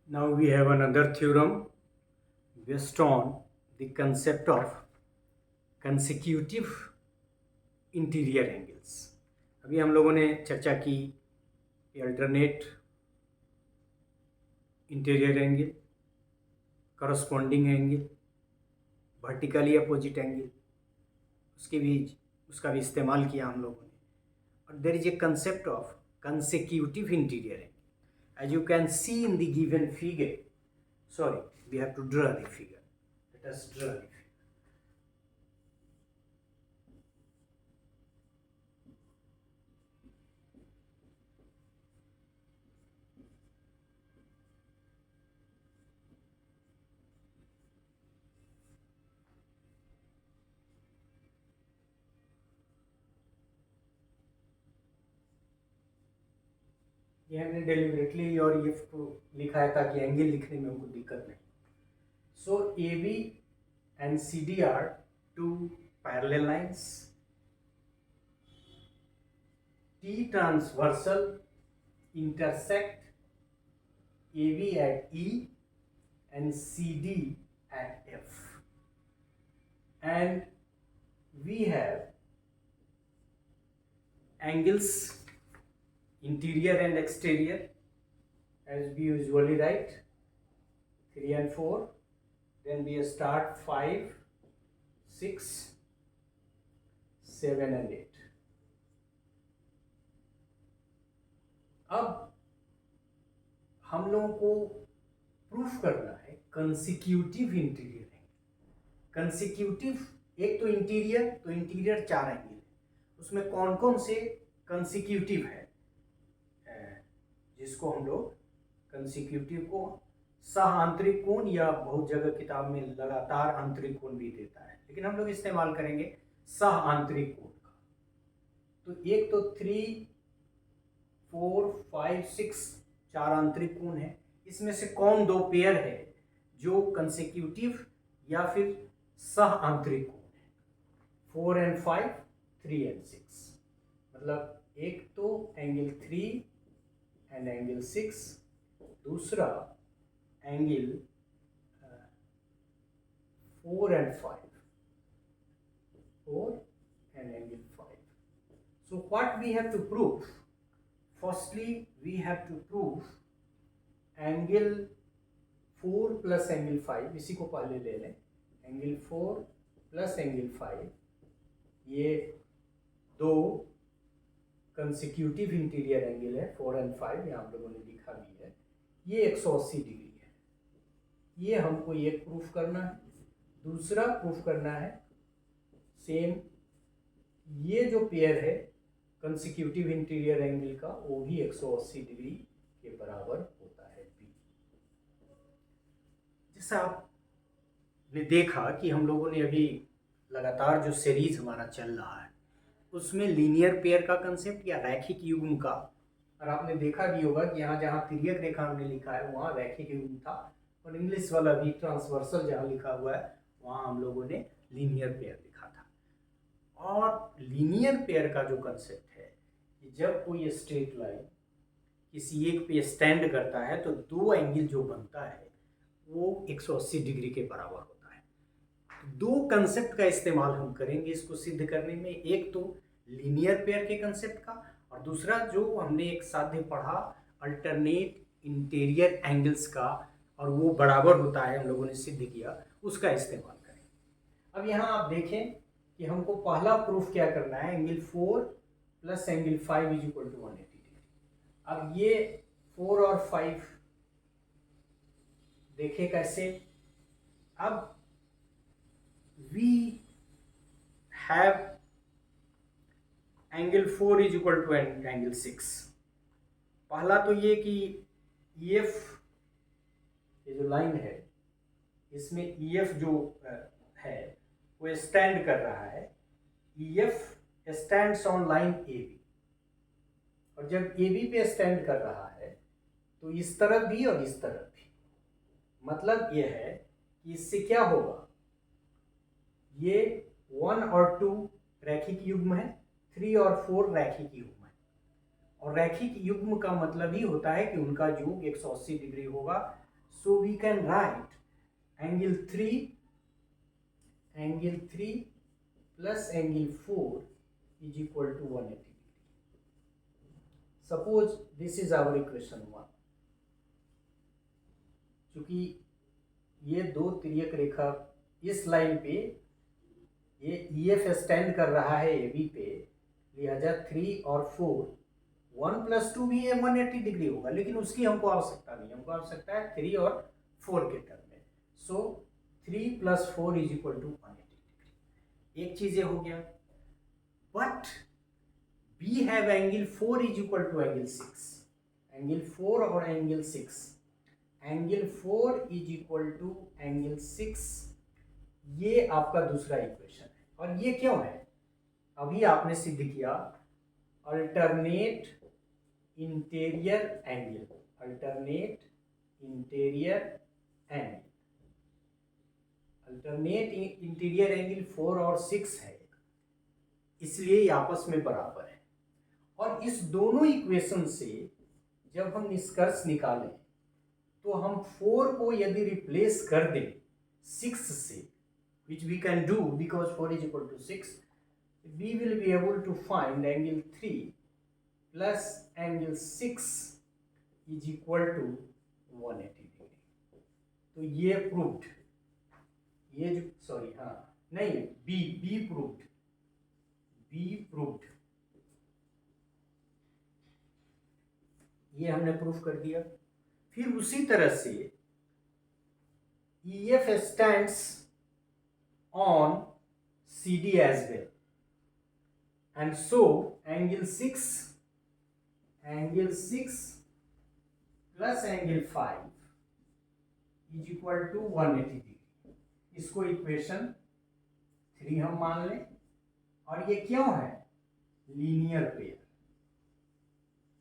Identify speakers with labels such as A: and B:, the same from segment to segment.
A: Now we have another theorem based on the concept of consecutive interior angles. अभी हम लोगों ने चर्चा की alternate interior angle, corresponding angle, vertically opposite angle, उसका भी इस्तेमाल किया हम लोगों ने। और there is a concept of consecutive interior angle. As you can see in the given figure, sorry, we have to draw the figure. Let us draw the figure. ये हमने डेलिबरेटली और ये लिखा है ताकि एंगल लिखने में हमको दिक्कत नहीं। So A B and C D are two parallel lines, T transversal intersect AB at E and CD at F, and we have angles interior and exterior as we usually write 3 and 4, then we start 5, 6, 7 and 8. अब हम लोगों को proof करना है consecutive interior angle. Consecutive, एक तो interior 4 angle है, उसमें कौन कौन से कंसिक्यूटिव है, जिसको हम लोग कंसिक्यूटिव को सह आंतरिक कोण या बहुत जगह किताब में लगातार आंतरिक कोण भी देता है, लेकिन हम लोग इस्तेमाल करेंगे सह आंतरिक कोण का। तो एक तो 3, 4, 5, 6 4 आंतरिक कोण है। इसमें से कौन दो पेयर है जो कंसेक्यूटिव या फिर सह आंतरिक कोण है? 4 and 5, 3 and 6। मतलब एक तो एंगल 3 एंड एंगल 6, दूसरा angle 4 and 5, 4 and angle 5. So what we have to prove? Firstly, we have to prove angle 4 plus angle 5, इसी को पहले ले लें। एंगल 4 प्लस एंगल 5, ये दो कंसिक्यूटिव इंटीरियर एंगल है। 4 and 5 यहाँ आप लोगों ने लिखा भी है। ये 180 डिग्री है। ये हमको ये प्रूफ करना है। दूसरा प्रूफ करना है सेम, ये जो पेयर है कंसिक्यूटिव इंटीरियर एंगल का, वो भी 180 डिग्री के बराबर होता है बी। जैसा आपने देखा कि हम लोगों ने अभी लगातार जो सीरीज हमारा चल रहा है उसमें लीनियर पेयर का कंसेप्ट या रैखिक युग्म का, और आपने देखा भी होगा कि यहाँ जहाँ तिर्यक रेखा हमने लिखा है वहाँ रैखिक युग्म था, और इंग्लिश वाला भी ट्रांसवर्सल जहाँ लिखा हुआ है वहाँ हम लोगों ने लीनियर पेयर लिखा था। और लीनियर पेयर का जो कंसेप्ट है कि जब कोई स्ट्रेट लाइन किसी एक पे स्टैंड करता है तो दो एंगल जो बनता है वो 180 डिग्री के बराबर होता है। दो कंसेप्ट का इस्तेमाल हम करेंगे इसको सिद्ध करने में, एक तो लीनियर पेयर के कंसेप्ट का, और दूसरा जो हमने एक साध्य पढ़ा अल्टरनेट इंटीरियर एंगल्स का, और वो बराबर होता है हम लोगों ने सिद्ध किया, उसका इस्तेमाल करेंगे। अब यहाँ आप देखें कि हमको पहला प्रूफ क्या करना है, angle 4 plus angle 5 is equal to 180 degree. अब ये 4 और 5 देखें कैसे। अब we have angle 4 is equal to angle 6। पहला तो ये कि EF, ये जो लाइन है इसमें EF जो है वो स्टैंड कर रहा है। EF stands on line AB, और जब AB पे स्टैंड कर रहा है तो इस तरफ भी और इस तरफ भी। मतलब ये है कि इससे क्या होगा, ये 1 और 2 रैखिक युग्म है, 3 और 4 रैखिक युग्म है, और रैखिक युग्म का मतलब ही होता है कि उनका योग 180 डिग्री होगा। So we can write angle 3 plus angle 4 is equal to 180 degree. Suppose this is our equation 1. चूंकि ये दो तिर्यक रेखा इस लाइन पे ये EF स्टैंड कर रहा है AB पे, लिहाजा 3 और 4 1 + 2 भी ये 180 डिग्री होगा, लेकिन उसकी हमको आवश्यकता नहीं, हमको आवश्यकता है 3 और 4 के टर्म में। सो 3 + 4 = 180 डिग्री। एक चीज ये हो गया, but we have angle 4 is equal to angle 6. Angle 4 और angle 6, angle 4 is equal to angle 6, ये आपका दूसरा इक्वेशन है। और ये क्यों है? अभी आपने सिद्ध किया alternate interior angle, alternate interior angle, alternate interior angle 4 और 6 है, इसलिए ये आपस में बराबर है। और इस दोनों इक्वेशन से जब हम निष्कर्ष निकालें तो हम 4 को यदि रिप्लेस कर दें 6 से, which we can do because 4 is equal to 6, we will be able to find angle 3 plus angle 6 is equal to 180 degree. तो ये प्रूव्ड, ये जो सॉरी हाँ नहीं बी प्रूव्ड, ये हमने प्रूफ कर दिया। फिर उसी तरह से EF stands on CD as well, and so angle 6 plus angle 5 is equal to 180 degree। इसको इक्वेशन 3 हम मान लें। और ये क्यों है? लीनियर पेयर,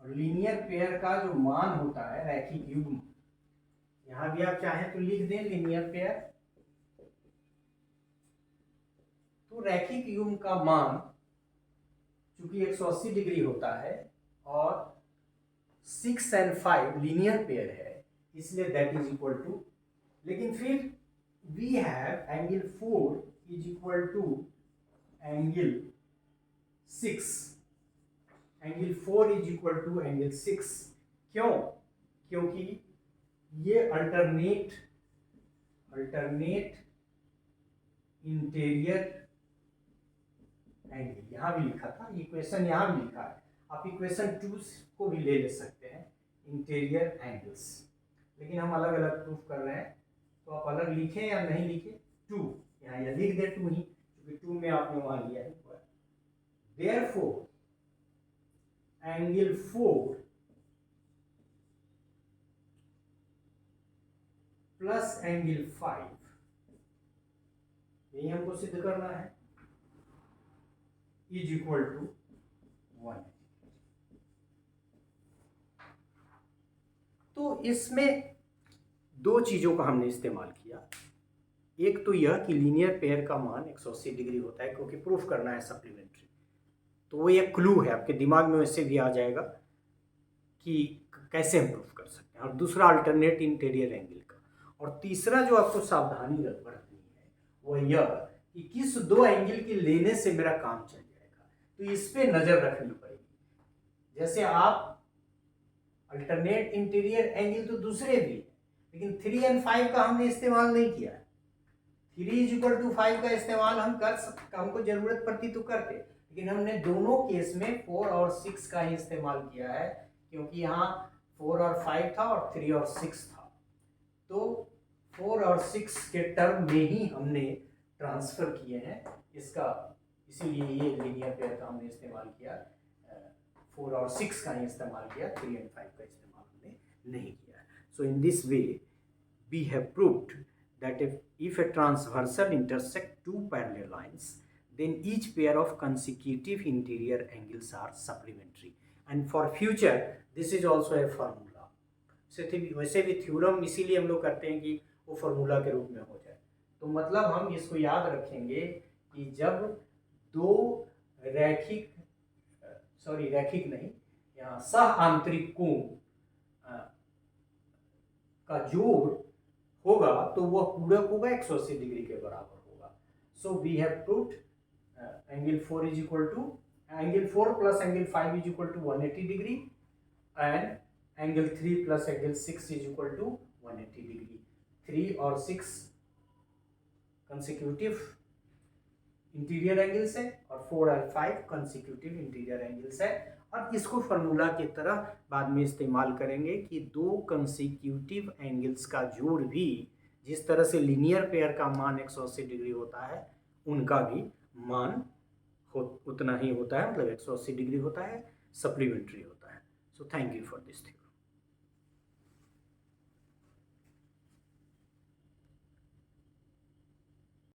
A: और लीनियर पेयर का जो मान होता है रैखिक युग्म, यहां भी आप चाहें तो लिख दें लीनियर पेयर। तो रैखिक युग्म का मान चूंकि 180 डिग्री होता है और 6 और 5 लीनियर पेयर है, इसलिए दैट इज इक्वल टू, लेकिन फिर we have angle 4 is equal to angle 6, angle 4 is equal to angle 6। क्यों? क्योंकि ये अल्टरनेट इंटीरियर एंगल यहां भी लिखा था, इक्वेशन यहां भी लिखा है, आप इक्वेशन 2 को भी ले सकते हैं, इंटीरियर एंगल्स, लेकिन हम अलग अलग प्रूफ कर रहे हैं, तो आप अलग लिखें या नहीं लिखें, 2 यहाँ या लिख दे 2 ही, क्योंकि 2 में आपने वहां लिया है। Therefore angle 4 plus angle 5, यही हमको सिद्ध करना है, इज इक्वल टू 1। तो इसमें दो चीजों का हमने इस्तेमाल किया। एक तो यह कि लीनियर पेयर का मान 180 डिग्री होता है, क्योंकि प्रूफ करना है सप्लीमेंट्री, तो वो एक क्लू है, आपके दिमाग में वैसे भी आ जाएगा कि कैसे हम प्रूफ कर सकते हैं। और दूसरा अल्टरनेट इंटीरियर एंगल का। और तीसरा जो आपको सावधानी बरतनी है वह यह कि किस दो एंगल के लेने से मेरा काम चल जाएगा, तो इस पे नजर रखनी पड़ेगी। जैसे आप अल्टरनेट इंटीरियर एंगल तो दूसरे भी है, लेकिन 3 और 5 का हमने इस्तेमाल नहीं किया है। 3 = 5 का इस्तेमाल हम कर सकते, हमको जरूरत पड़ती तो करते, लेकिन हमने दोनों केस में 4 और 6 का ही इस्तेमाल किया है, क्योंकि यहाँ 4 और 5 था और 3 और 6 था, तो 4 और 6 के टर्म में ही हमने ट्रांसफर किए हैं इसका, इसीलिए ये लीनियर पेयर का हमने इस्तेमाल किया, 4 और 6 का ही इस्तेमाल किया, 3 और 5 का इस्तेमाल हमने नहीं किया। So in this way we have proved that if a transversal intersect two parallel lines, then each pair of consecutive interior angles are supplementary, and for future this is also a formula। वैसे भी theorem इसीलिए हम लोग करते हैं कि वो formula के रूप में हो जाए। तो मतलब हम इसको याद रखेंगे कि जब दो रैखिक नहीं, यहाँ सह आंतरिक कोण का जोड़ होगा तो वह पूरक होगा 180 डिग्री के बराबर होगा। So we have proved angle 4 is equal to angle 4 plus angle 5 is equal to 180 degree and angle 3 plus angle 6 is equal to 180 degree. 3 और 6 कंसेक्यूटिव इंटीरियर एंगल्स है और 4 और 5 कंसेक्यूटिव इंटीरियर एंगल्स है। और इसको फार्मूला की तरह बाद में इस्तेमाल करेंगे कि दो कंसेक्यूटिव एंगल्स का जोड़ भी जिस तरह से लीनियर पेयर का मान 180 डिग्री होता है उनका भी मान उतना ही होता है, मतलब 180 डिग्री होता है, सप्लीमेंट्री होता है। So thank you for this thing.